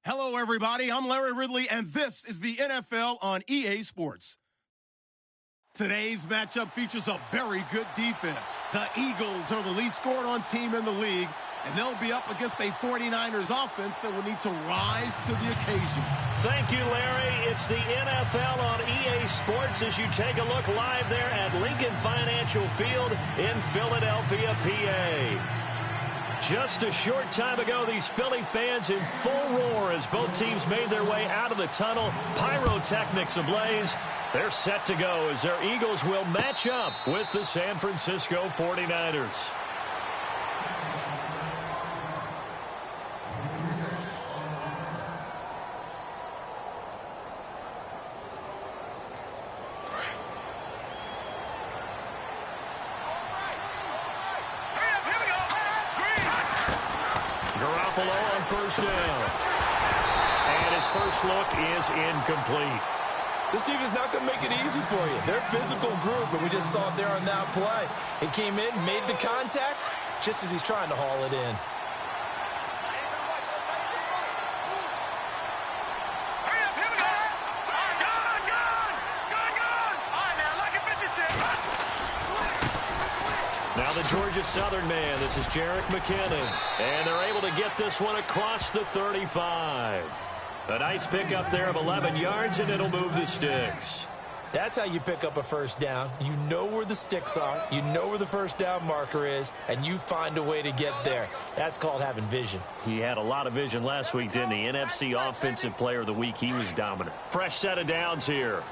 Hello, everybody. I'm Larry Ridley, and this is the NFL on EA Sports. Today's matchup features a very good defense. The Eagles are the least scored-on team in the league, and they'll be up against a 49ers offense that will need to rise to the occasion. Thank you, Larry. It's the NFL on EA Sports as you take a look live there at Lincoln Financial Field in Philadelphia, PA. Just a short time ago, these Philly fans in full roar as both teams made their way out of the tunnel. Pyrotechnics ablaze. They're set to go as their Eagles will match up with the San Francisco 49ers. On first down. And his first look is incomplete. This defense is not going to make it easy for you. They're a physical group, and we just saw it there on that play. He came in, made the contact, just as he's trying to haul it in. Now the Georgia Southern man, this is Jerick McKinnon. And they're able to get this one across the 35. A nice pickup there of 11 yards, and it'll move the sticks. That's how you pick up a first down. You know where the sticks are, you know where the first down marker is, and you find a way to get there. That's called having vision. He had a lot of vision last week, didn't he? NFC Offensive Player of the Week. He was dominant. Fresh set of downs here.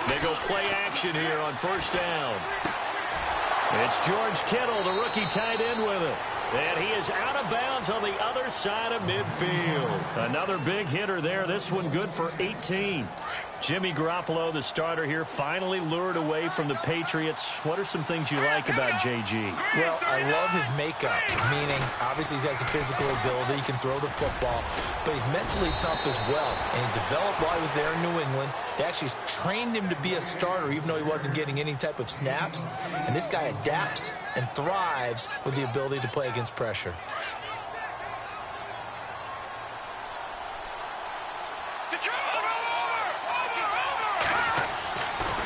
They go play action here on first down. It's George Kittle, the rookie tight end with it. And he is out of bounds on the other side of midfield. Another big hitter there. This one good for 18. Jimmy Garoppolo, the starter here, finally lured away from the Patriots. What are some things you like about JG? Well, I love his makeup, meaning obviously he's got some physical ability. He can throw the football, but he's mentally tough as well. And he developed while he was there in New England. They actually trained him to be a starter, even though he wasn't getting any type of snaps. And this guy adapts and thrives with the ability to play against pressure.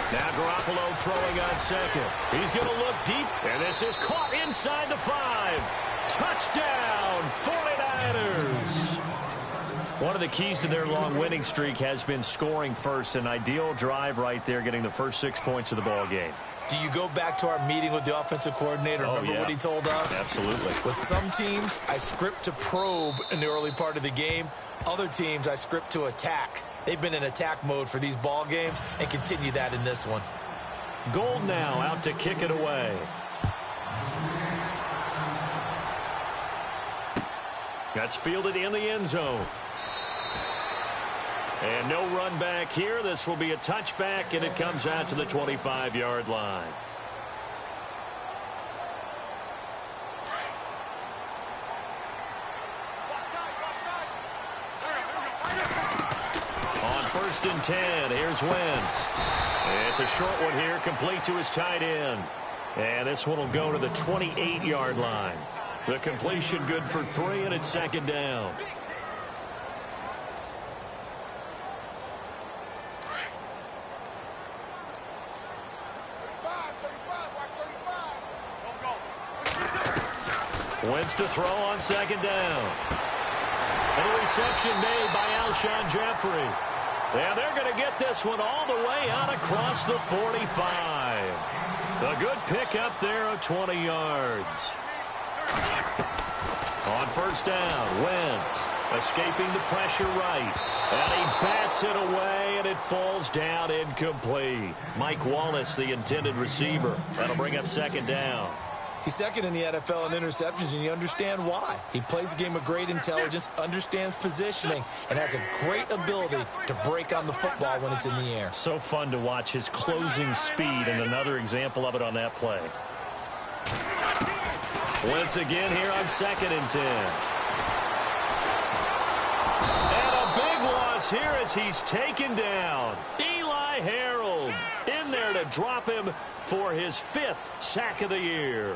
Now Garoppolo throwing on second. He's going to look deep, and this is caught inside the 5. Touchdown, 49ers. One of the keys to their long winning streak has been scoring first. An ideal drive right there, getting the first 6 points of the ball game. Do you go back to our meeting with the offensive coordinator? Remember what he told us? Absolutely. With some teams, I script to probe in the early part of the game. Other teams, I script to attack. They've been in attack mode for these ball games and continue that in this one. Gold now out to kick it away. That's fielded in the end zone. And no run back here. This will be a touchback, and it comes out to the 25-yard line. On first and 10, here's Wentz. It's a short one here, complete to his tight end. And this one will go to the 28-yard line. The completion good for 3, and it's second down. Wentz to throw on second down. And a reception made by Alshon Jeffrey. And they're going to get this one all the way out across the 45. A good pickup there of 20 yards. On first down, Wentz escaping the pressure right. And he bats it away, and it falls down incomplete. Mike Wallace, the intended receiver. That'll bring up second down. He's second in the NFL in interceptions, and you understand why. He plays a game of great intelligence, understands positioning, and has a great ability to break on the football when it's in the air. So fun to watch his closing speed, and another example of it on that play. Once again here on second and 10. And a big loss here as he's taken down. Eli Harold in there to drop him for his 5th sack of the year.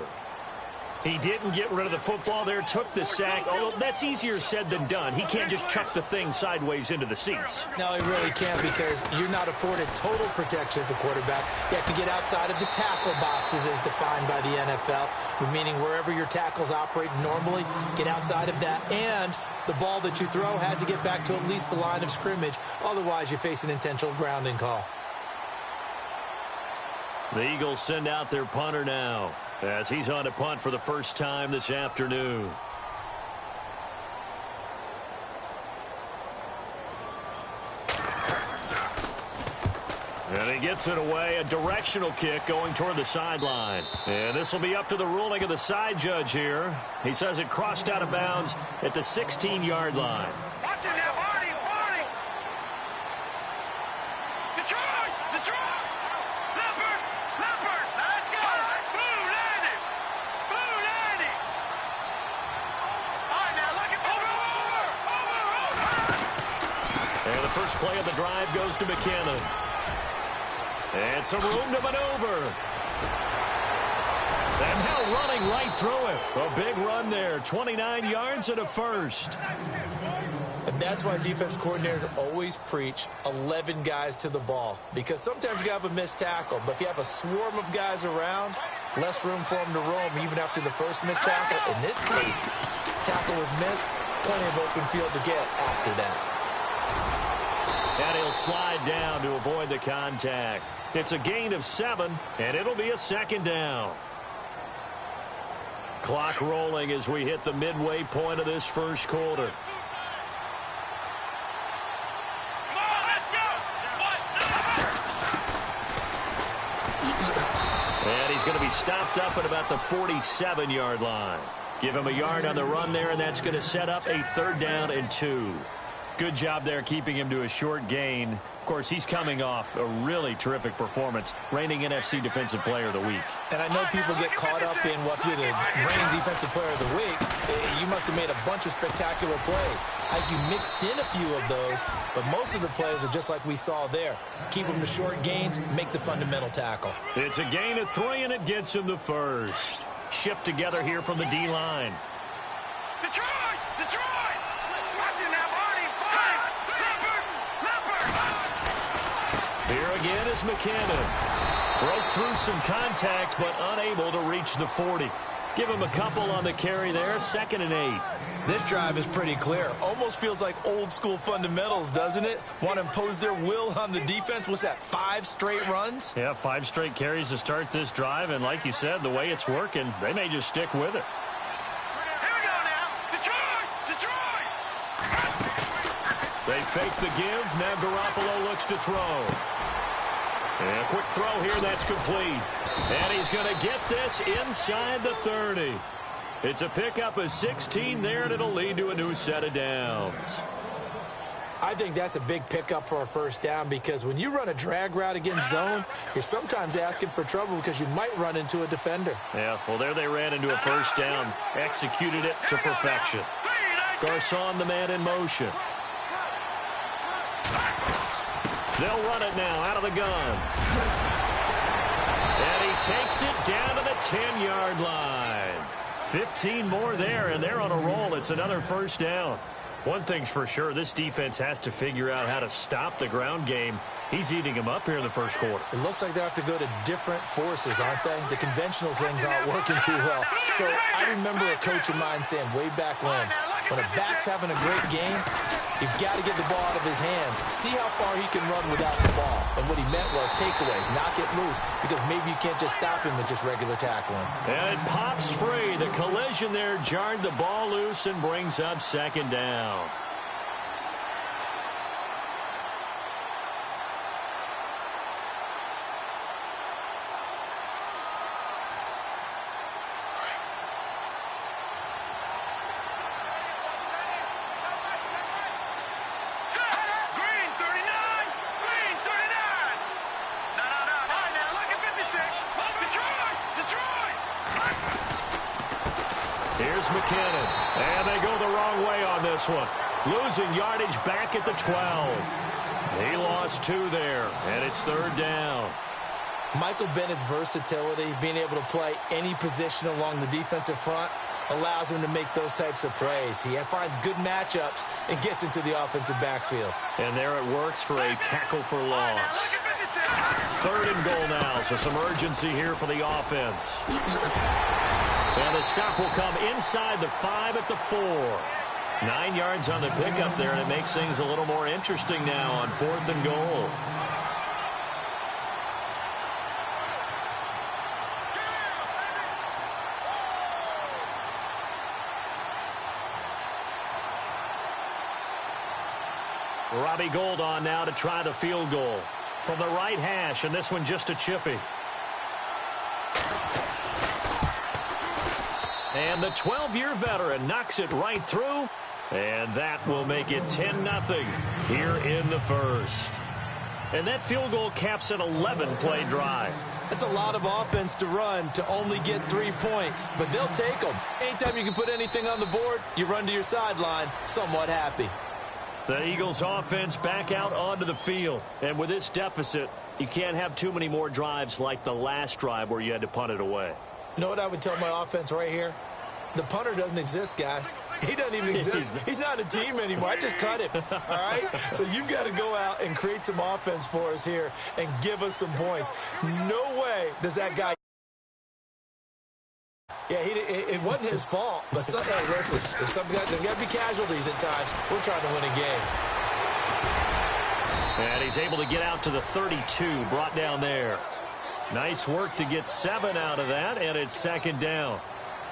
He didn't get rid of the football there, took the sack. Although that's easier said than done. He can't just chuck the thing sideways into the seats. No, he really can't, because you're not afforded total protection as a quarterback. You have to get outside of the tackle boxes as defined by the NFL, meaning wherever your tackles operate normally, get outside of that. And the ball that you throw has to get back to at least the line of scrimmage. Otherwise, you face an intentional grounding call. The Eagles send out their punter now, as he's on to punt for the first time this afternoon. And he gets it away, a directional kick going toward the sideline. And this will be up to the ruling of the side judge here. He says it crossed out of bounds at the 16-yard line. Watch it now, Barney! Detroit! Detroit! Leopard! Leopard! Now let's go! Blue landed! Blue landed! All right, now look at over! And the first play of the drive goes to McKinnon. And some room to maneuver. And now running right through it. A big run there. 29 yards and a first. And that's why defense coordinators always preach 11 guys to the ball. Because sometimes you have a missed tackle. But if you have a swarm of guys around, less room for them to roam even after the first missed tackle. In this case, tackle was missed. Plenty of open field to get after that. And he'll slide down to avoid the contact. It's a gain of 7, and it'll be a second down. Clock rolling as we hit the midway point of this first quarter. And he's going to be stopped up at about the 47-yard line. Give him a yard on the run there, and that's going to set up a 3rd down and 2. Good job there keeping him to a short gain. Of course, he's coming off a really terrific performance, reigning NFC Defensive Player of the Week. And I know people get caught up in what you're the reigning Defensive Player of the Week. You must have made a bunch of spectacular plays. You mixed in a few of those, but most of the plays are just like we saw there. Keep them to short gains, make the fundamental tackle. It's a gain of 3, and it gets him the first. Shift together here from the D-line. Detroit! Detroit! Watch it now, Barney! Leopard! Leopard! Here again is McKinnon. Broke through some contact, but unable to reach the 40. Give him a couple on the carry there. 2nd and 8. This drive is pretty clear. Almost feels like old school fundamentals, doesn't it? Want to impose their will on the defense. What's that, 5 straight runs? Yeah, 5 straight carries to start this drive. And like you said, the way it's working, they may just stick with it. Here we go now! Detroit! Detroit! They fake the give. Now Garoppolo looks to throw. And a quick throw here, that's complete. And he's going to get this inside the 30. It's a pickup of 16 there, and it'll lead to a new set of downs. I think that's a big pickup for a first down, because when you run a drag route against zone, you're sometimes asking for trouble because you might run into a defender. Yeah, well, there they ran into a first down. Executed it to perfection. Garcon, the man in motion. They'll run it now out of the gun. And he takes it down to the 10-yard line. 15 more there, and they're on a roll. It's another first down. One thing's for sure, this defense has to figure out how to stop the ground game. He's eating them up here in the first quarter. It looks like they have to go to different forces, aren't they? The conventional things aren't working too well. So I remember a coach of mine saying way back when a back's having a great game, you've got to get the ball out of his hands. See how far he can run without the ball. And what he meant was takeaways, knock it loose, because maybe you can't just stop him with just regular tackling. And it pops free. The collision there jarred the ball loose and brings up 2nd down. Here's McKinnon, and they go the wrong way on this one. Losing yardage back at the 12. He lost 2 there, and it's 3rd down. Michael Bennett's versatility, being able to play any position along the defensive front, allows him to make those types of plays. He finds good matchups and gets into the offensive backfield. And there it works for a tackle for loss. 3rd and goal now, so some urgency here for the offense. And the stop will come inside the 5 at the 4. 9 yards on the pickup there, and it makes things a little more interesting now on 4th and goal. Robbie Gould on now to try the field goal from the right hash, and this one just a chippy. And the 12-year veteran knocks it right through, and that will make it 10-0 here in the first. And that field goal caps an 11-play drive. That's a lot of offense to run to only get 3 points, but they'll take them. Anytime you can put anything on the board, you run to your sideline somewhat happy. The Eagles offense back out onto the field. And with this deficit, you can't have too many more drives like the last drive where you had to punt it away. You know what I would tell my offense right here? The punter doesn't exist, guys. He doesn't even exist. He's not a team anymore. I just cut him, all right? So you've got to go out and create some offense for us here and give us some points. No way does that guy... Yeah, it wasn't his fault. But, hey, listen, there's got to be casualties at times. We're trying to win a game. And he's able to get out to the 32, brought down there. Nice work to get 7 out of that, and it's 2nd down.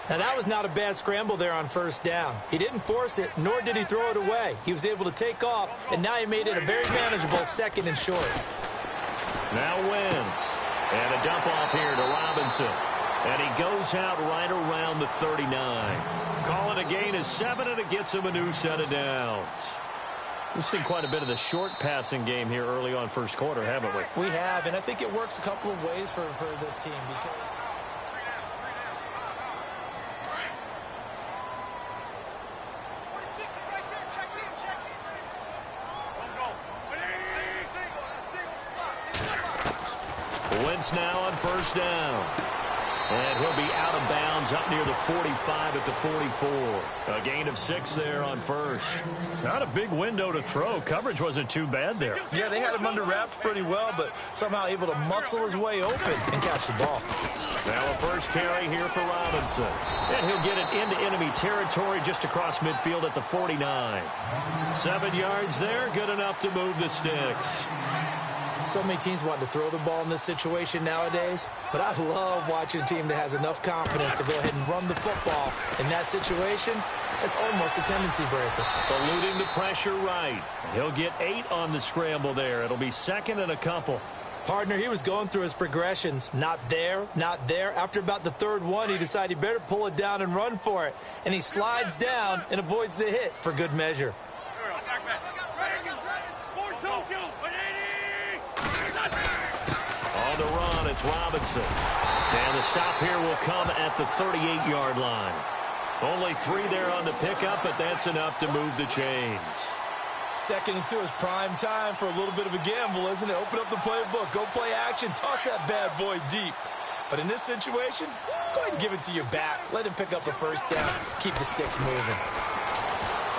Now, that was not a bad scramble there on 1st down. He didn't force it, nor did he throw it away. He was able to take off, and now he made it a very manageable 2nd and short. Now Wentz. And a dump off here to Robinson. And he goes out right around the 39. Call it a gain of 7, and it gets him a new set of downs. We've seen quite a bit of the short passing game here early on first quarter, haven't we? We have, and I think it works a couple of ways for this team. Because Wentz now on 1st down. And he'll be out of bounds up near the 45 at the 44. A gain of 6 there on 1st. Not a big window to throw. Coverage wasn't too bad there. yeah, they had him under wraps pretty well, but somehow able to muscle his way open and catch the ball. Now a first carry here for Robinson. And he'll get it into enemy territory just across midfield at the 49. 7 yards there, good enough to move the sticks. So many teams want to throw the ball in this situation nowadays, but I love watching a team that has enough confidence to go ahead and run the football. In that situation, it's almost a tendency breaker. Eluding the pressure right. He'll get 8 on the scramble there. It'll be 2nd and a couple. Partner, he was going through his progressions. Not there, not there. After about the 3rd one, he decided he better pull it down and run for it. And he slides down and avoids the hit for good measure. On the run, it's Robinson. And the stop here will come at the 38-yard line. Only 3 there on the pickup, but that's enough to move the chains. 2nd and 2 is prime time for a little bit of a gamble, isn't it? Open up the playbook, go play action, toss that bad boy deep. But in this situation, go ahead and give it to your back. Let him pick up a 1st down. Keep the sticks moving.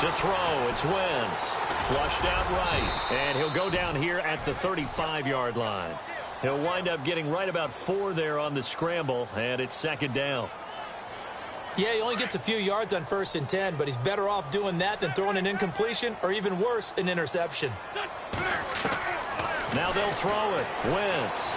To throw, it's Wentz. Flushed out right. And he'll go down here at the 35-yard line. He'll wind up getting right about 4 there on the scramble, and it's 2nd down. Yeah, he only gets a few yards on 1st and 10, but he's better off doing that than throwing an incompletion or even worse, an interception. Now they'll throw it. Wentz.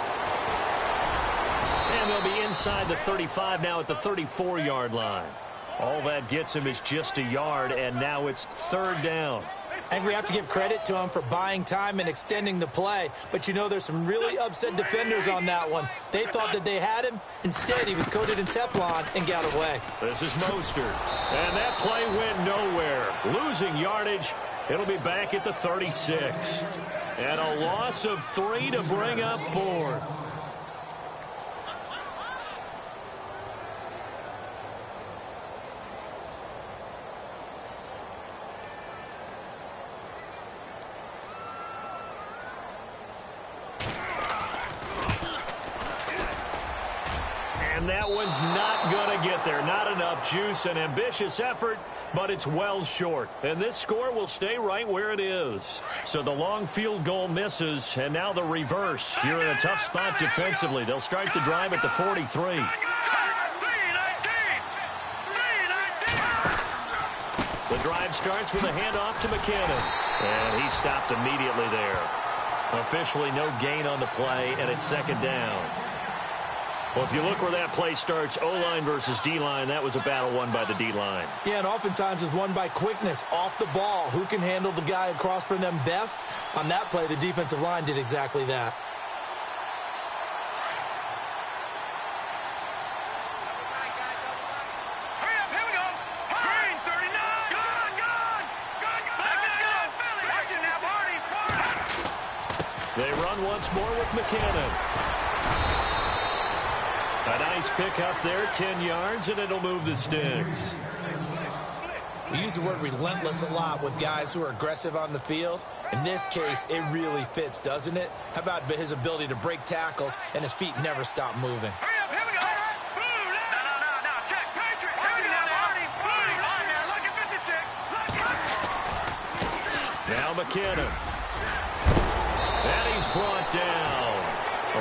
And they'll be inside the 35 now at the 34-yard line. All that gets him is just a yard, and now it's 3rd down. I think we have to give credit to him for buying time and extending the play. But, you know, there's some really upset defenders on that one. They thought that they had him. Instead, he was coated in Teflon and got away. This is Mostert. And that play went nowhere. Losing yardage. It'll be back at the 36. And a loss of 3 to bring up 4. And that one's not going to get there. Not enough juice. An ambitious effort, but it's well short. And this score will stay right where it is. So the long field goal misses, and now the reverse. You're in a tough spot defensively. They'll start the drive at the 43. The drive starts with a handoff to McKinnon. And he stopped immediately there. Officially no gain on the play, and it's second down. Well, if you look where that play starts, O-line versus D-line, that was a battle won by the D-line. Yeah, and oftentimes it's won by quickness off the ball. Who can handle the guy across from them best? On that play, the defensive line did exactly that. They run once more with McKinnon. A nice pick up there, 10 yards, and it'll move the sticks. We use the word relentless a lot with guys who are aggressive on the field. In this case, it really fits, doesn't it? How about his ability to break tackles and his feet never stop moving? Now McKinnon. And he's brought down.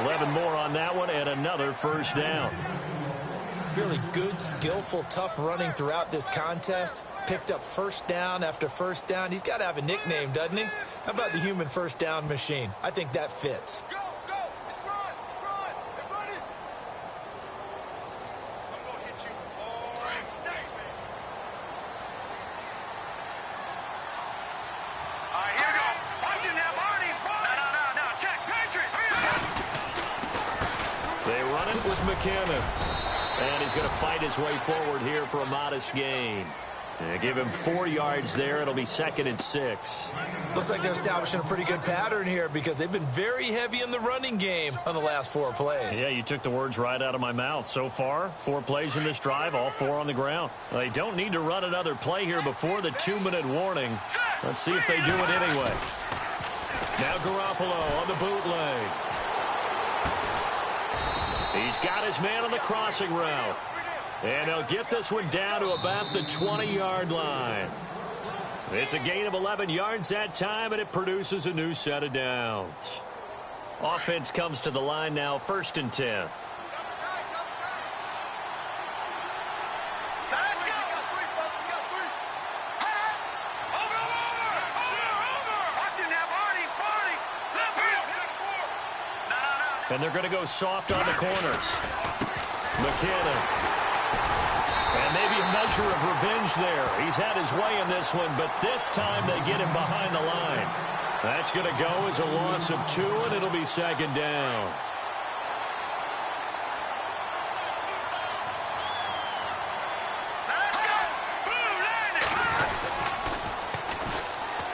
11 more on that one and another first down. Really good, skillful, tough running throughout this contest. Picked up first down after first down. He's got to have a nickname, doesn't he? How about the human first down machine? I think that fits. McKinnon. And he's going to fight his way forward here for a modest gain. And give him 4 yards there. It'll be 2nd and 6. Looks like they're establishing a pretty good pattern here because they've been very heavy in the running game on the last 4 plays. Yeah, you took the words right out of my mouth. So far, 4 plays in this drive, all 4 on the ground. They don't need to run another play here before the 2-minute warning. Let's see if they do it anyway. Now Garoppolo on the bootleg. He's got his man on the crossing route. And he'll get this one down to about the 20-yard line. It's a gain of 11 yards that time, and it produces a new set of downs. Offense comes to the line now, 1st and 10. And they're going to go soft on the corners. McKinnon. And maybe a measure of revenge there. He's had his way in this one, but this time they get him behind the line. That's going to go as a loss of 2, and it'll be 2nd down.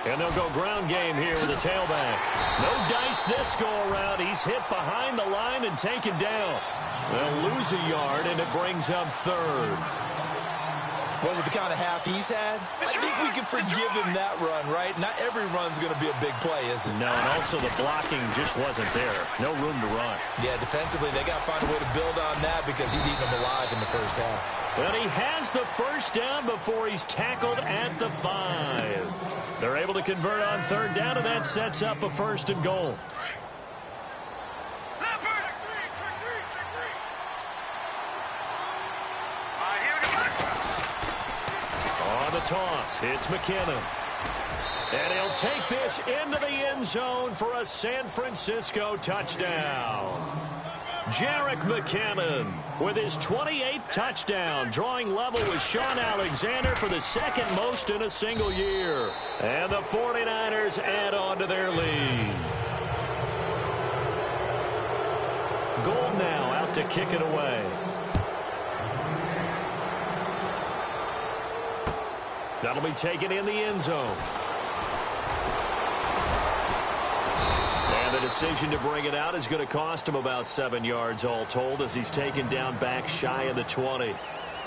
And they'll go ground game here with a tailback. No dice this go-around. He's hit behind the line and taken down. They'll lose a yard, and it brings up 3rd. Well, with the kind of half he's had, I think we can forgive him that run, right? Not every run's going to be a big play, is it? No, and also the blocking just wasn't there. No room to run. Yeah, defensively, they got to find a way to build on that because he's eating them alive in the first half. Well, he has the first down before he's tackled at the 5. They're able to convert on 3rd down, and that sets up a 1st and goal. On the toss, it's McKinnon. And he'll take this into the end zone for a San Francisco touchdown. Jerick McKinnon with his 28th touchdown, drawing level with Sean Alexander for the 2nd most in a single year. And the 49ers add on to their lead. Gold now out to kick it away. That'll be taken in the end zone. And the decision to bring it out is going to cost him about 7 yards all told as he's taken down back shy of the 20.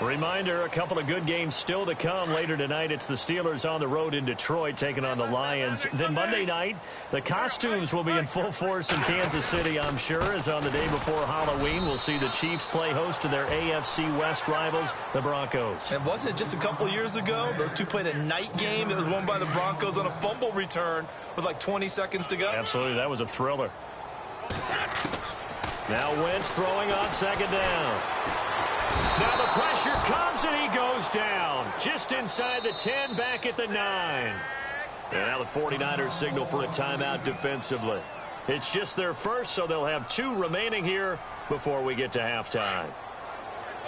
Reminder, a couple of good games still to come later tonight. It's the Steelers on the road in Detroit taking on the Lions. Then Monday night, the costumes will be in full force in Kansas City, I'm sure, as on the day before Halloween, we'll see the Chiefs play host to their AFC West rivals, the Broncos. And wasn't it just a couple years ago? Those two played a night game that was won by the Broncos on a fumble return with like 20 seconds to go. Absolutely, that was a thriller. Now Wentz throwing on second down. Now the pressure comes and he goes down. Just inside the 10, back at the 9. And now the 49ers signal for a timeout defensively. It's just their first, so they'll have 2 remaining here before we get to halftime.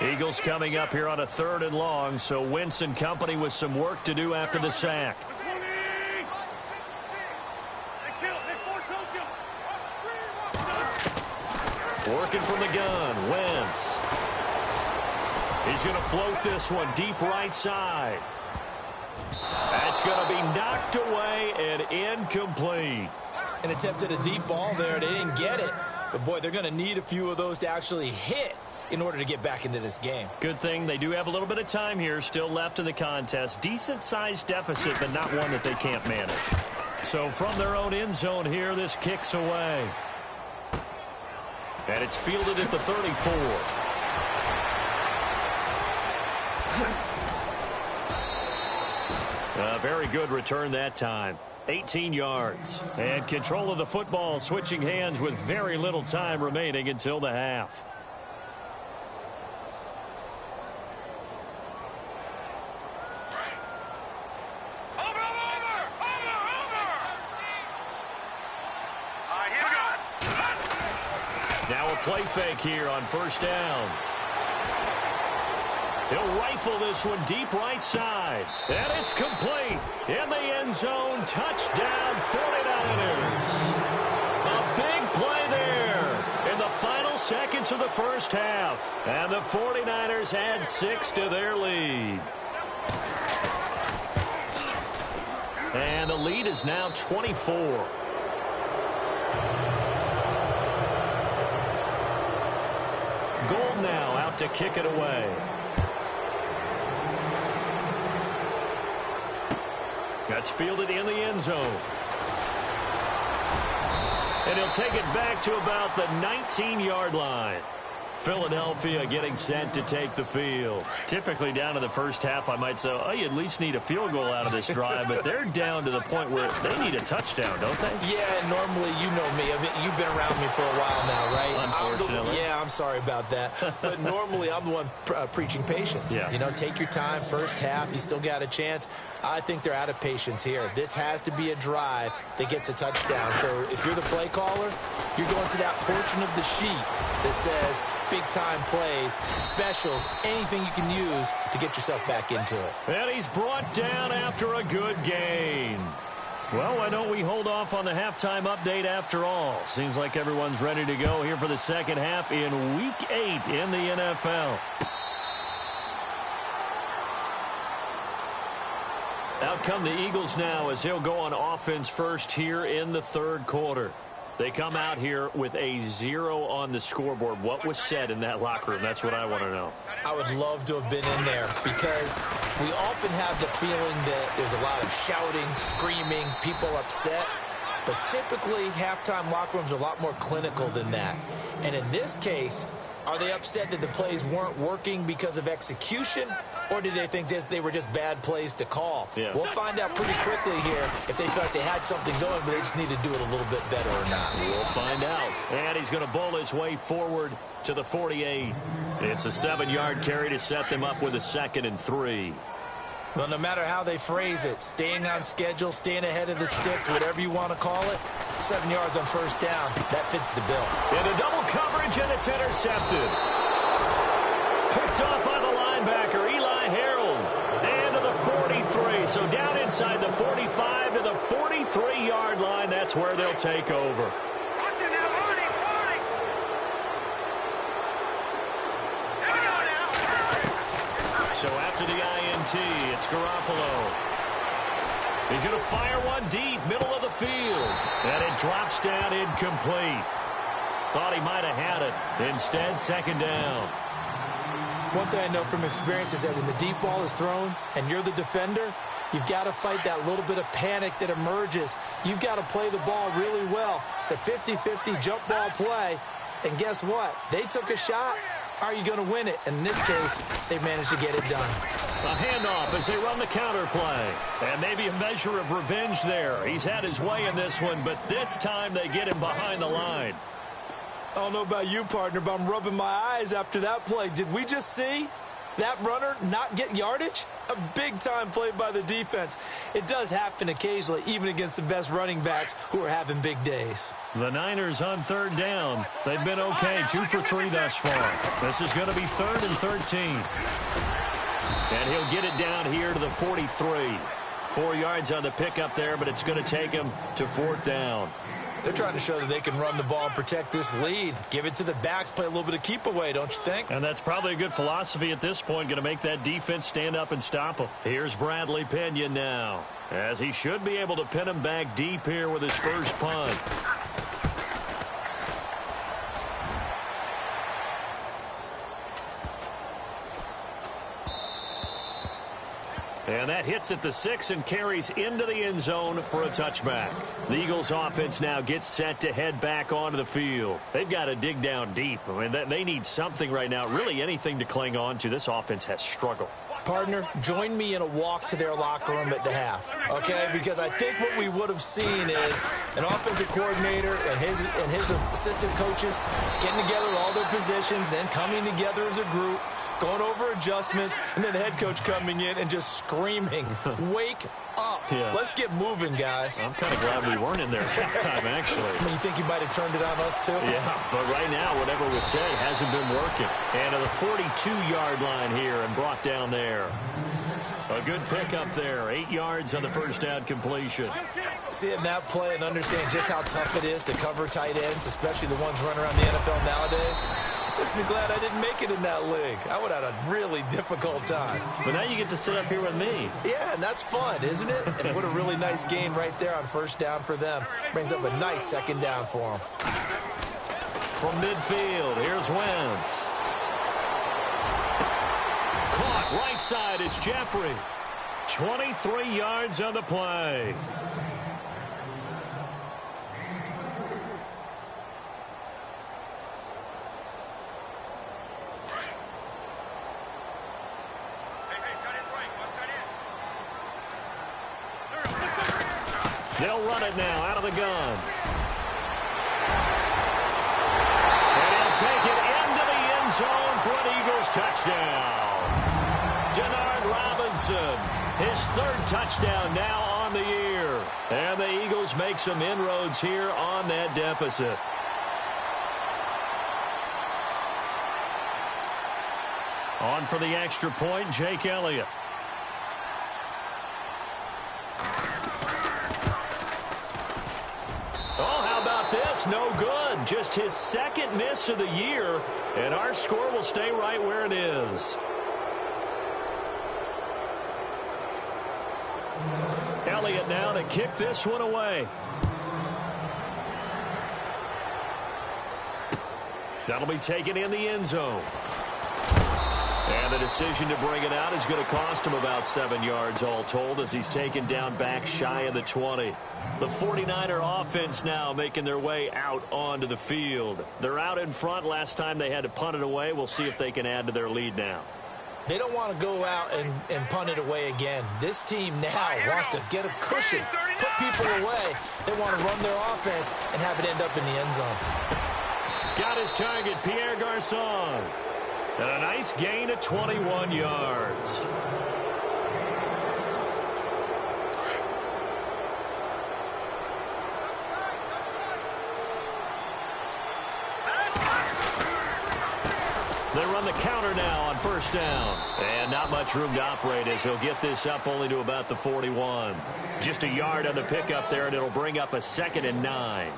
Eagles coming up here on a 3rd and long, so Wentz and company with some work to do after the sack. Working from the gun, Wentz. He's going to float this one deep right side. That's going to be knocked away and incomplete. And attempted a deep ball there. They didn't get it. But, boy, they're going to need a few of those to actually hit in order to get back into this game. Good thing they do have a little bit of time here still left in the contest. Decent-sized deficit, but not one that they can't manage. So from their own end zone here, this kicks away. And it's fielded at the 34. A very good return that time. 18 yards. And control of the football switching hands with very little time remaining until the half. Over! All right, here we go. Now a play fake here on first down. He'll rifle this one deep right side. And it's complete. In the end zone, touchdown 49ers. A big play there in the final seconds of the first half. And the 49ers add 6 to their lead. And the lead is now 24. Gold now out to kick it away. That's fielded in the end zone. And he'll take it back to about the 19-yard line. Philadelphia getting set to take the field. Typically down to the first half, I might say, oh, you at least need a field goal out of this drive, but they're down to the point where they need a touchdown, don't they? Yeah, normally, you know me. I mean, you've been around me for a while now, right? Unfortunately. I'm sorry about that. But normally, I'm the one preaching patience. Yeah. You know, take your time. First half, you still got a chance. I think they're out of patience here. This has to be a drive that gets a touchdown. So if you're the play caller, you're going to that portion of the sheet that says big-time plays, specials, anything you can use to get yourself back into it. And he's brought down after a good gain. Well, why don't we hold off on the halftime update after all? Seems like everyone's ready to go here for the second half in Week 8 in the NFL. Out come the Eagles now as he'll go on offense first here in the third quarter. They come out here with a 0 on the scoreboard. What was said in that locker room? That's what I want to know. I would love to have been in there because we often have the feeling that there's a lot of shouting, screaming, people upset. But typically, halftime locker rooms are a lot more clinical than that. And in this case, are they upset that the plays weren't working because of execution? Or did they think they were just bad plays to call? Yeah. We'll find out pretty quickly here if they feel like they had something going, but they just need to do it a little bit better or not. We'll find out. And he's going to bowl his way forward to the 48. It's a 7-yard carry to set them up with a 2nd and 3. Well, no matter how they phrase it, staying on schedule, staying ahead of the sticks, whatever you want to call it, 7 yards on first down, that fits the bill. Into double coverage, and it's intercepted. Picked off by the linebacker, Eli Harold. And to the 43. So down inside the 45 to the 43-yard line. That's where they'll take over. Watch it now, Arnie. Here we go now. So after the INT, it's Garoppolo. He's going to fire one deep, middle of the field. And it drops down incomplete. Thought he might have had it. Instead, second down. One thing I know from experience is that when the deep ball is thrown and you're the defender, you've got to fight that little bit of panic that emerges. You've got to play the ball really well. It's a 50-50 jump ball play. And guess what? They took a shot. How are you going to win it? And in this case, they managed to get it done. A handoff as they run the counter play. And maybe a measure of revenge there. He's had his way in this one, but this time they get him behind the line. I don't know about you, partner, but I'm rubbing my eyes after that play. Did we just see that runner not get yardage? A big-time play by the defense. It does happen occasionally, even against the best running backs who are having big days. The Niners on third down. They've been okay, 2 for 3 thus far. This is going to be 3rd and 13. And he'll get it down here to the 43. 4 yards on the pickup there, but it's going to take him to 4th down. They're trying to show that they can run the ball and protect this lead. Give it to the backs, play a little bit of keep away, don't you think? And that's probably a good philosophy at this point, going to make that defense stand up and stop him. Here's Bradley Pinion now, as he should be able to pin him back deep here with his first punt. And that hits at the 6 and carries into the end zone for a touchback. The Eagles offense now gets set to head back onto the field. They've got to dig down deep. I mean, they need something right now, really anything to cling on to. This offense has struggled. Partner, join me in a walk to their locker room at the half, okay? Because I think what we would have seen is an offensive coordinator and his assistant coaches getting together with all their positions, then coming together as a group, going over adjustments, and then the head coach coming in and just screaming, wake up. Yeah. Let's get moving, guys. I'm kind of glad we weren't in there at halftime, actually. I mean, you think you might have turned it on us, too? Yeah, but right now, whatever was said hasn't been working. And to the 42-yard line here and brought down there. A good pickup there. 8 yards on the first down completion. Seeing that play and understanding just how tough it is to cover tight ends, especially the ones running around the NFL nowadays, makes me glad I didn't make it in that league. I would have had a really difficult time. But now you get to sit up here with me. Yeah, and that's fun, isn't it? And what a really nice gain right there on first down for them. Brings up a nice second down for them. From midfield, here's Wentz. Caught right side, it's Jeffrey. 23 yards on the play. They'll run it now out of the gun. And he'll take it into the end zone for an Eagles touchdown. Denard Robinson, his 3rd touchdown now on the year. And the Eagles make some inroads here on that deficit. On for the extra point, Jake Elliott. No good. Just his 2nd miss of the year, and our score will stay right where it is. Elliott now to kick this one away. That'll be taken in the end zone. And the decision to bring it out is going to cost him about 7 yards all told as he's taken down back shy of the 20. The 49er offense now making their way out onto the field. They're out in front. Last time they had to punt it away. We'll see if they can add to their lead now. They don't want to go out and punt it away again. This team now wants to get a cushion, put people away. They want to run their offense and have it end up in the end zone. Got his target, Pierre Garçon. And a nice gain of 21 yards. They run the counter now on first down. And not much room to operate as he'll get this up only to about the 41. Just a yard on the pickup there, and it'll bring up a 2nd and 9.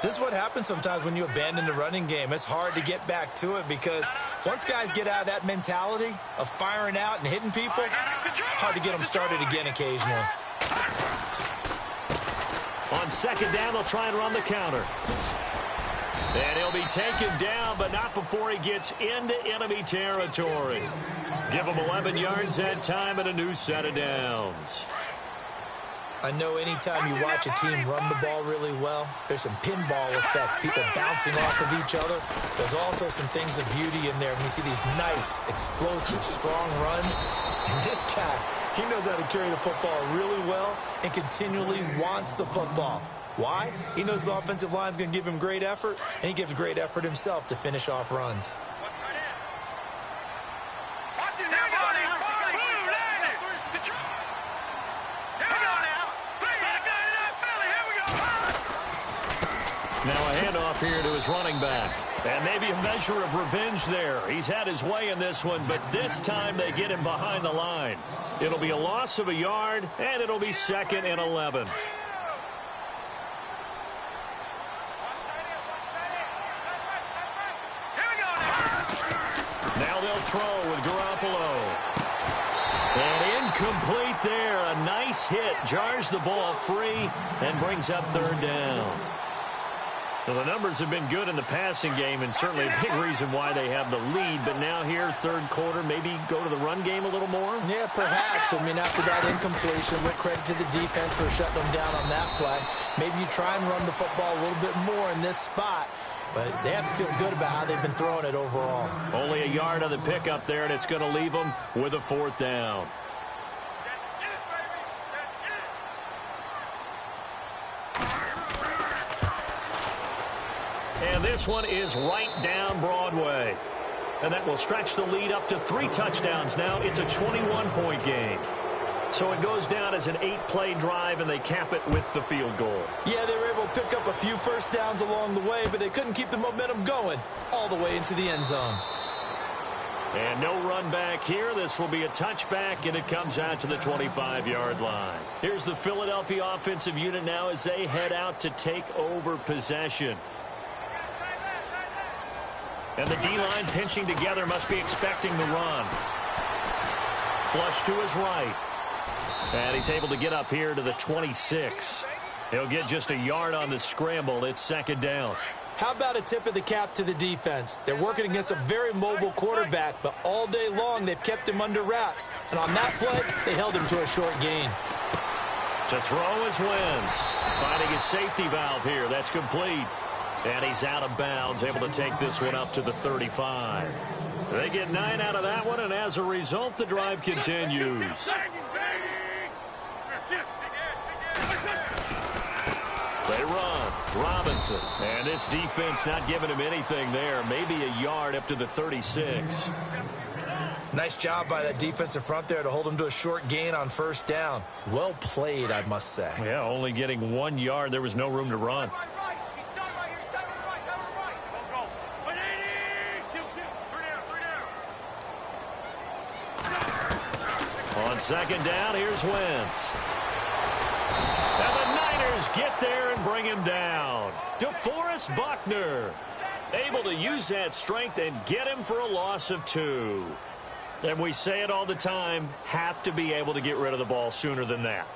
This is what happens sometimes when you abandon the running game. It's hard to get back to it because once guys get out of that mentality of firing out and hitting people, hard to get them started again occasionally. On 2nd down, they'll try and run the counter. And he'll be taken down, but not before he gets into enemy territory. Give him 11 yards that time and a new set of downs. I know anytime you watch a team run the ball really well, there's some pinball effect, people bouncing off of each other. There's also some things of beauty in there. And you see these nice, explosive, strong runs. And this guy, he knows how to carry the football really well and continually wants the football. Why? He knows the offensive line's going to give him great effort, and he gives great effort himself to finish off runs. Now a handoff here to his running back. And maybe a measure of revenge there. He's had his way in this one, but this time they get him behind the line. It'll be a loss of a yard, and it'll be 2nd and 11. Now they'll throw with Garoppolo. And incomplete there. A nice hit. Jars the ball free and brings up 3rd down. Well, the numbers have been good in the passing game, and certainly a big reason why they have the lead. But now here, 3rd quarter, maybe go to the run game a little more? Yeah, perhaps. I mean, after that incompletion, with credit to the defense for shutting them down on that play. Maybe you try and run the football a little bit more in this spot. But they have to feel good about how they've been throwing it overall. Only a yard on the pickup there, and it's going to leave them with a 4th down. And this one is right down Broadway. And that will stretch the lead up to 3 touchdowns now. It's a 21-point game. So it goes down as an 8-play drive, and they cap it with the field goal. Yeah, they were able to pick up a few first downs along the way, but they couldn't keep the momentum going all the way into the end zone. And no run back here. This will be a touchback, and it comes out to the 25-yard line. Here's the Philadelphia offensive unit now as they head out to take over possession. And the D-line pinching together, must be expecting the run. Flush to his right. And he's able to get up here to the 26. He'll get just a yard on the scramble. It's 2nd down. How about a tip of the cap to the defense? They're working against a very mobile quarterback, but all day long they've kept him under wraps. And on that play, they held him to a short gain. To throw is Wentz. Finding his safety valve here. That's complete. And he's out of bounds, able to take this one up to the 35. They get 9 out of that one, and as a result, the drive continues. They run. Robinson. And this defense not giving him anything there. Maybe a yard up to the 36. Nice job by that defensive front there to hold him to a short gain on 1st down. Well played, I must say. Yeah, only getting 1 yard. There was no room to run. On 2nd down, here's Wentz. And the Niners get there and bring him down. DeForest Buckner able to use that strength and get him for a loss of 2. And we say it all the time, have to be able to get rid of the ball sooner than that.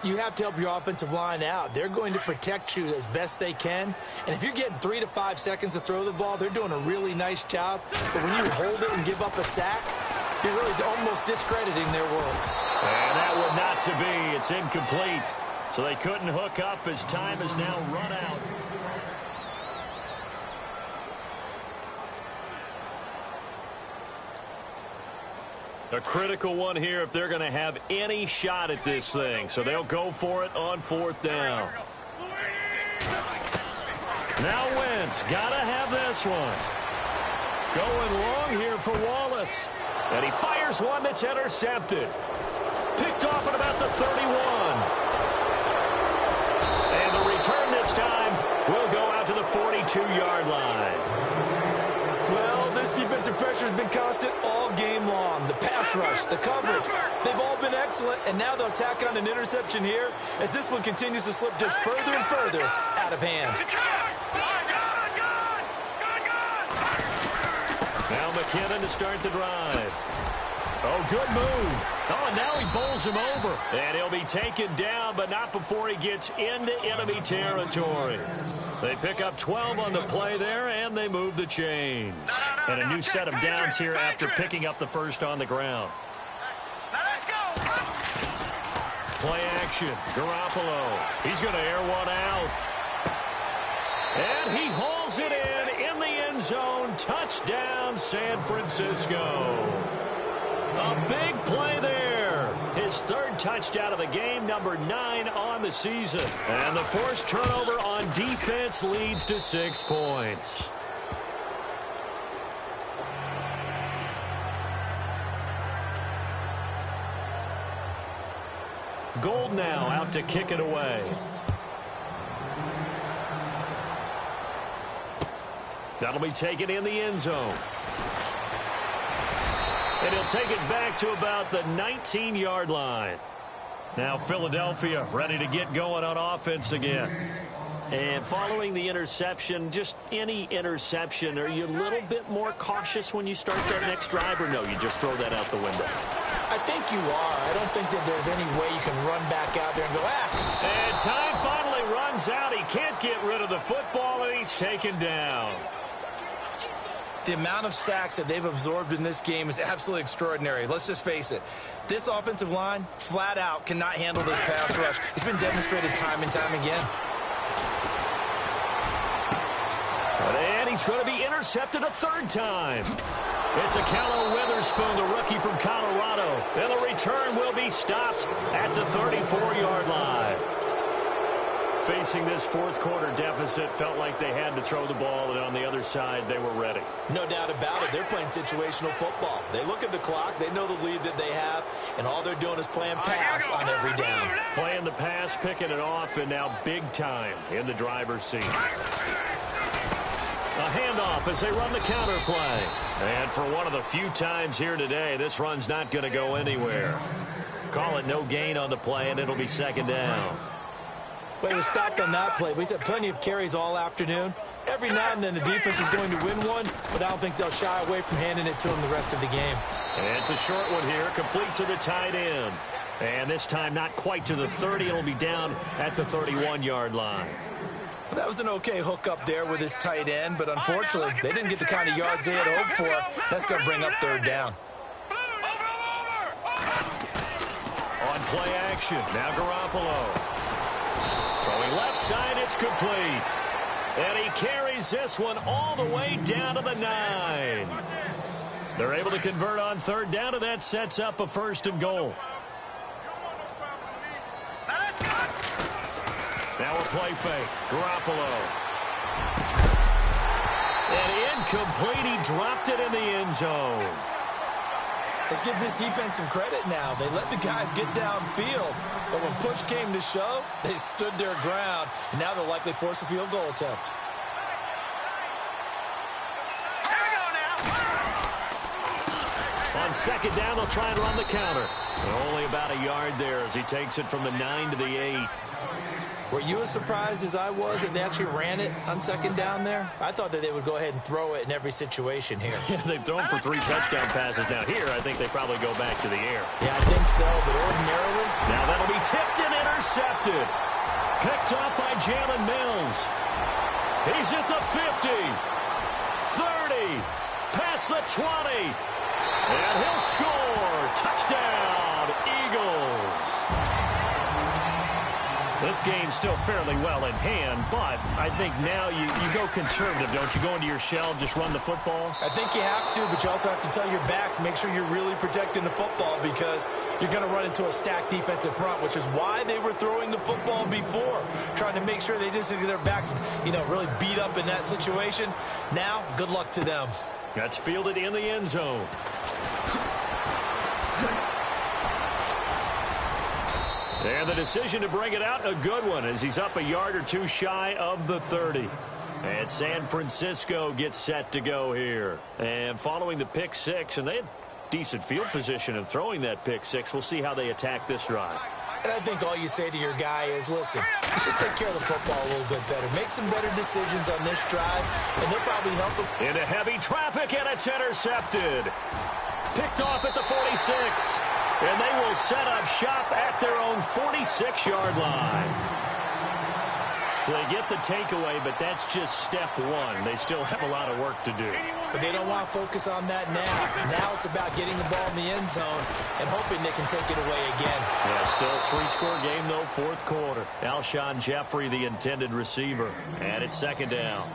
You have to help your offensive line out. They're going to protect you as best they can. And if you're getting 3 to 5 seconds to throw the ball, they're doing a really nice job. But when you hold it and give up a sack, you're really almost discrediting their work. And that would not to be. It's incomplete. So they couldn't hook up as time has now run out. A critical one here if they're going to have any shot at this thing. So they'll go for it on 4th down. Now Wentz, got to have this one. Going long here for Wallace. And he fires one that's intercepted. Picked off at about the 31. And the return this time will go out to the 42-yard line. Well, this defensive pressure has been constant all game long. The pass rush, the coverage, they've all been excellent. And now they'll tack on an interception here as this one continues to slip just further and further out of hand. Now McKinnon to start the drive. Oh, good move. Oh, and now he bowls him over. And he'll be taken down, but not before he gets into enemy territory. They pick up 12 on the play there, and they move the chains. And a new set of downs here after picking up the first on the ground. Now let's go. Play action. Garoppolo. He's going to air one out. And he hauls it in the end zone. Touchdown, San Francisco. A big play there. His third touchdown of the game, number 9 on the season. And the forced turnover on defense leads to 6 points. Gold now out to kick it away. That'll be taken in the end zone. And he'll take it back to about the 19-yard line. Now Philadelphia ready to get going on offense again. And following the interception, just any interception, are you a little bit more cautious when you start that next drive, or no, you just throw that out the window? I think you are. I don't think that there's any way you can run back out there and go, And time finally runs out. He can't get rid of the football, and he's taken down. The amount of sacks that they've absorbed in this game is absolutely extraordinary. Let's just face it. This offensive line, flat out, cannot handle this pass rush. It's been demonstrated time and time again. And he's going to be intercepted a third time. It's a Callow Witherspoon, the rookie from Colorado. And the return will be stopped at the 34-yard line. Facing this fourth quarter deficit, felt like they had to throw the ball, and on the other side, they were ready. No doubt about it. They're playing situational football. They look at the clock, they know the lead that they have, and all they're doing is playing pass on every down. Playing the pass, picking it off, and now big time in the driver's seat. A handoff as they run the counter play. And for one of the few times here today, this run's not going to go anywhere. Call it no gain on the play, and it'll be second down. Well, he was stopped on that play. He's had plenty of carries all afternoon. Every now and then the defense is going to win one, but I don't think they'll shy away from handing it to him the rest of the game. And it's a short one here, complete to the tight end. And this time not quite to the 30. It'll be down at the 31-yard line. Well, that was an okay hook up there with his tight end, but unfortunately, they didn't get the kind of yards they had hoped for. That's going to bring up third down. On play action, now Garoppolo. Throwing left side, it's complete. And he carries this one all the way down to the 9. They're able to convert on third down, and that sets up a first and goal. Now a play fake. Garoppolo. And incomplete. He dropped it in the end zone. Let's give this defense some credit now. They let the guys get downfield, but when push came to shove, they stood their ground, and now they'll likely force a field goal attempt. Here we go now. On second down, they'll try and run the counter. And only about a yard there as he takes it from the 9 to the 8. Were you as surprised as I was that they actually ran it on second down there? I thought that they would go ahead and throw it in every situation here. Yeah, they've thrown for 3 touchdown passes. Now here, I think they probably go back to the air. Yeah, I think so, but ordinarily... Now that'll be tipped and intercepted. Picked off by Jalen Mills. He's at the 50. 30. Past the 20. And he'll score. Touchdown, Eagles. This game's still fairly well in hand, but I think now you go conservative, don't you? Go into your shell, just run the football? I think you have to, but you also have to tell your backs, make sure you're really protecting the football because you're going to run into a stacked defensive front, which is why they were throwing the football before, trying to make sure they just get their backs, really beat up in that situation. Now, good luck to them. That's fielded in the end zone. And the decision to bring it out, a good one, as he's up a yard or two shy of the 30. And San Francisco gets set to go here. And following the pick six, and they had decent field position in throwing that pick six. We'll see how they attack this drive. And I think all you say to your guy is, listen, let's just take care of the football a little bit better. Make some better decisions on this drive, and they'll probably help him. Into heavy traffic, and it's intercepted. Picked off at the 46. And they will set up shop at their own 46-yard line. So they get the takeaway, but that's just step one. They still have a lot of work to do. But they don't want to focus on that now. Now it's about getting the ball in the end zone and hoping they can take it away again. Yeah, still three-score game, though, fourth quarter. Alshon Jeffrey, the intended receiver. And it's second down.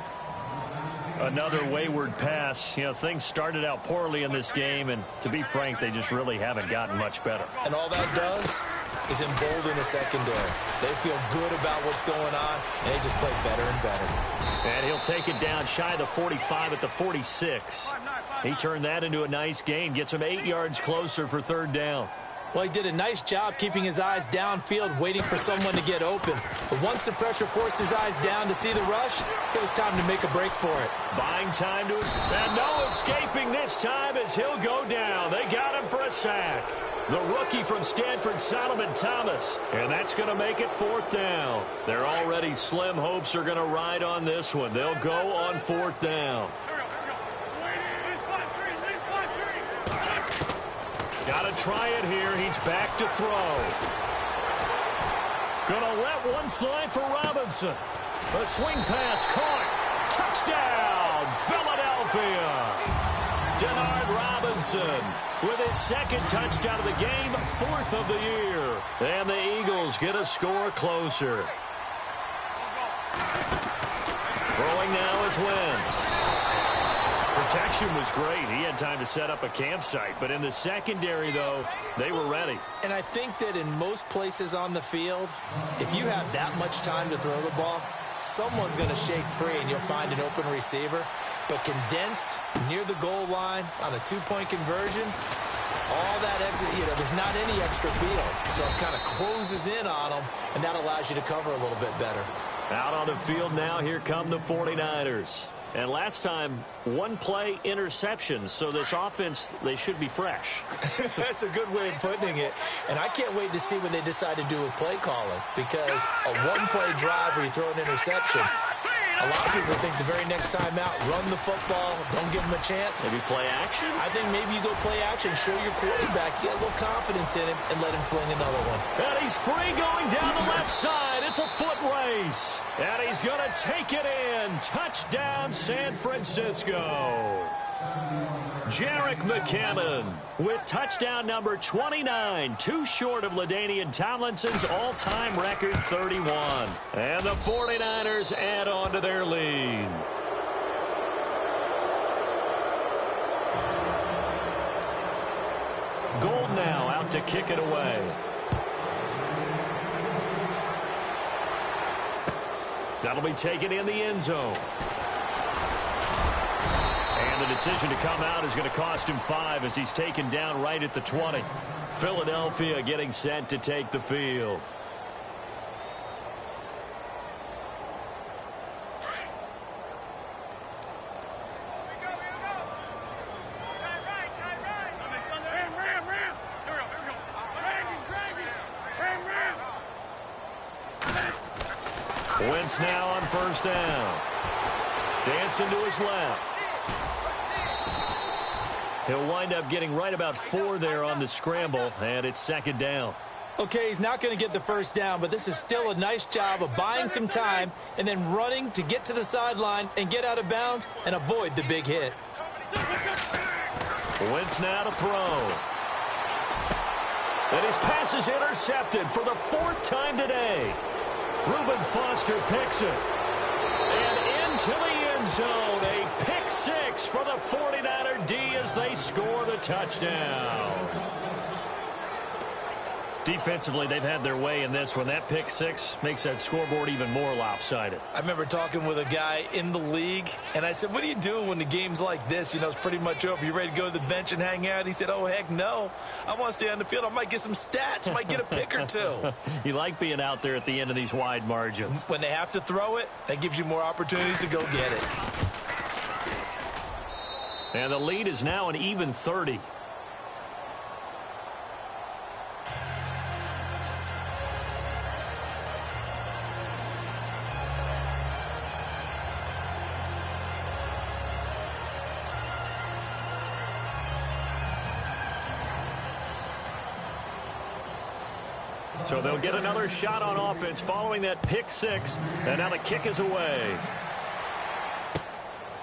Another wayward pass. You know, things started out poorly in this game, and to be frank, they just really haven't gotten much better. And all that does is embolden the secondary. They feel good about what's going on, and they just play better and better. And he'll take it down shy of the 45 at the 46. He turned that into a nice gain, gets him 8 yards closer for third down. Well, he did a nice job keeping his eyes downfield, waiting for someone to get open. But once the pressure forced his eyes down to see the rush, it was time to make a break for it. Buying time to and no escaping this time as he'll go down. They got him for a sack. The rookie from Stanford, Sl0WitD0w. And that's going to make it fourth down. Their already slim hopes are going to ride on this one. They'll go on fourth down. Got to try it here. He's back to throw. Gonna let one fly for Robinson. A swing pass caught. Touchdown, Philadelphia. Denard Robinson with his second touchdown of the game, fourth of the year. And the Eagles get a score closer. Throwing now is Wentz. Protection was great. He had time to set up a campsite. But in the secondary, though, they were ready. And I think that in most places on the field, if you have that much time to throw the ball, someone's going to shake free and you'll find an open receiver. But condensed near the goal line on a two-point conversion, all that exit, there's not any extra field. So it kind of closes in on them, and that allows you to cover a little bit better. Out on the field now, here come the 49ers. And last time, one play interception. So this offense, they should be fresh. That's a good way of putting it. And I can't wait to see what they decide to do with play calling. Because a one-play drive where you throw an interception, a lot of people think the very next time out, run the football, don't give them a chance. Maybe play action? I think maybe you go play action, show your quarterback, get a little confidence in him, and let him fling another one. And he's free going down the left side. It's a foot race. And he's going to take it in. Touchdown, San Francisco. Jerick McKinnon with touchdown number 29, too short of LaDainian Tomlinson's all-time record 31. And the 49ers add on to their lead. Gold now out to kick it away. That'll be taken in the end zone. And the decision to come out is going to cost him 5 as he's taken down right at the 20. Philadelphia getting set to take the field. Wentz now on first down. Dancing to his left. He'll wind up getting right about 4 there on the scramble, and it's second down. Okay, he's not going to get the first down, but this is still a nice job of buying some time and then running to get to the sideline and get out of bounds and avoid the big hit. Wentz now to throw. And his pass is intercepted for the 4th time today. Reuben Foster picks it. And into the end zone, a pick 6 for the 49er D as they score the touchdown. Defensively, they've had their way in this one. That pick 6 makes that scoreboard even more lopsided. I remember talking with a guy in the league, and I said, what do you do when the game's like this? You know, it's pretty much over. You ready to go to the bench and hang out? He said, oh, heck no. I want to stay on the field. I might get some stats. I might get a pick or 2. You like being out there at the end of these wide margins. When they have to throw it, that gives you more opportunities to go get it. And the lead is now an even 30. So they'll get another shot on offense following that pick six. And now the kick is away.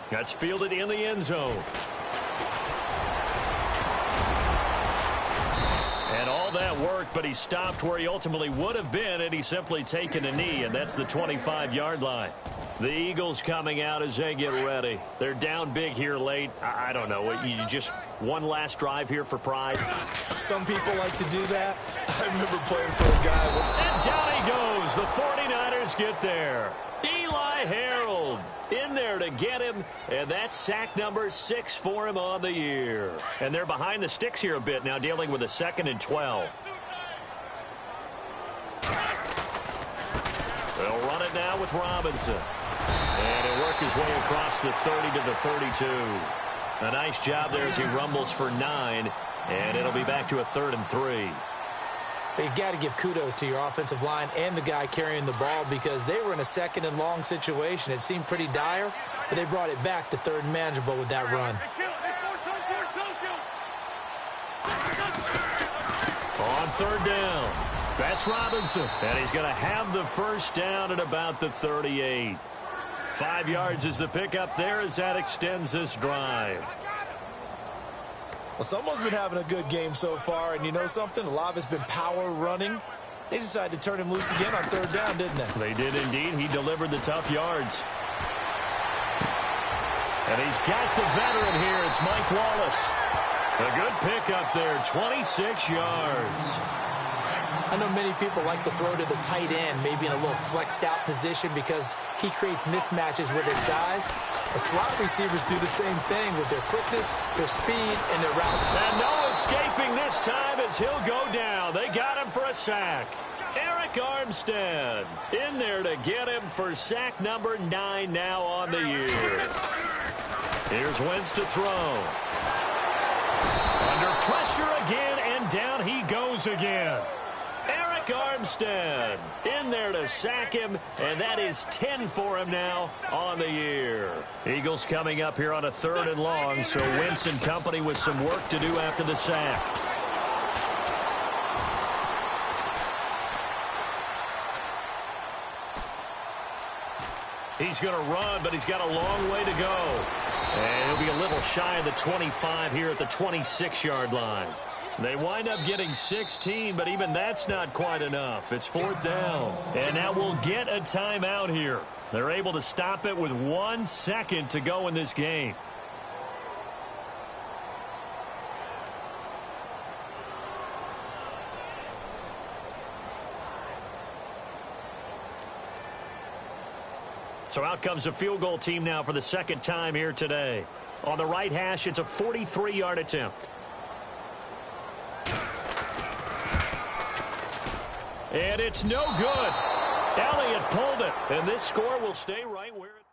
That's fielded in the end zone. And all that work, but he stopped where he ultimately would have been, and he's simply taken a knee, and that's the 25-yard line. The Eagles coming out as they get ready. They're down big here late. I don't know. You just one last drive here for pride. Some people like to do that. I remember playing for a guy. And down he goes. The 49ers get there. Eli Harold in there to get him, and that's sack number 6 for him on the year. And they're behind the sticks here a bit now, dealing with a 2nd and 12. They'll run it now with Robinson. And he'll work his way across the 30 to the 32. A nice job there as he rumbles for 9, and it'll be back to a 3rd and 3. You got to give kudos to your offensive line and the guy carrying the ball because they were in a 2nd and long situation. It seemed pretty dire, but they brought it back to 3rd and manageable with that run. On 3rd down, that's Robinson, and he's going to have the first down at about the 38. 5 yards is the pickup there as that extends this drive. Well, someone's been having a good game so far, and you know something? A lot of it's been power running. They decided to turn him loose again on 3rd down, didn't they? They did indeed. He delivered the tough yards. And he's got the veteran here. It's Mike Wallace. A good pickup there, 26 yards. I know many people like to throw to the tight end, maybe in a little flexed out position because he creates mismatches with his size. The slot receivers do the same thing with their quickness, their speed, and their route. And no escaping this time as he'll go down. They got him for a sack. Eric Armstead in there to get him for sack number 9 now on the year. Here's Wentz to throw. Under pressure again, and down he goes again. Eric Armstead in there to sack him, and that is 10 for him now on the year. Eagles coming up here on a 3rd and long, so Wentz and company with some work to do after the sack. He's going to run, but he's got a long way to go. And he'll be a little shy of the 25 here at the 26-yard line. They wind up getting 16, but even that's not quite enough. It's 4th down. And now we'll get a timeout here. They're able to stop it with 1 second to go in this game. So out comes a field goal team now for the 2nd time here today. On the right hash, it's a 43-yard attempt. And it's no good. Elliott pulled it, and this score will stay right where it is.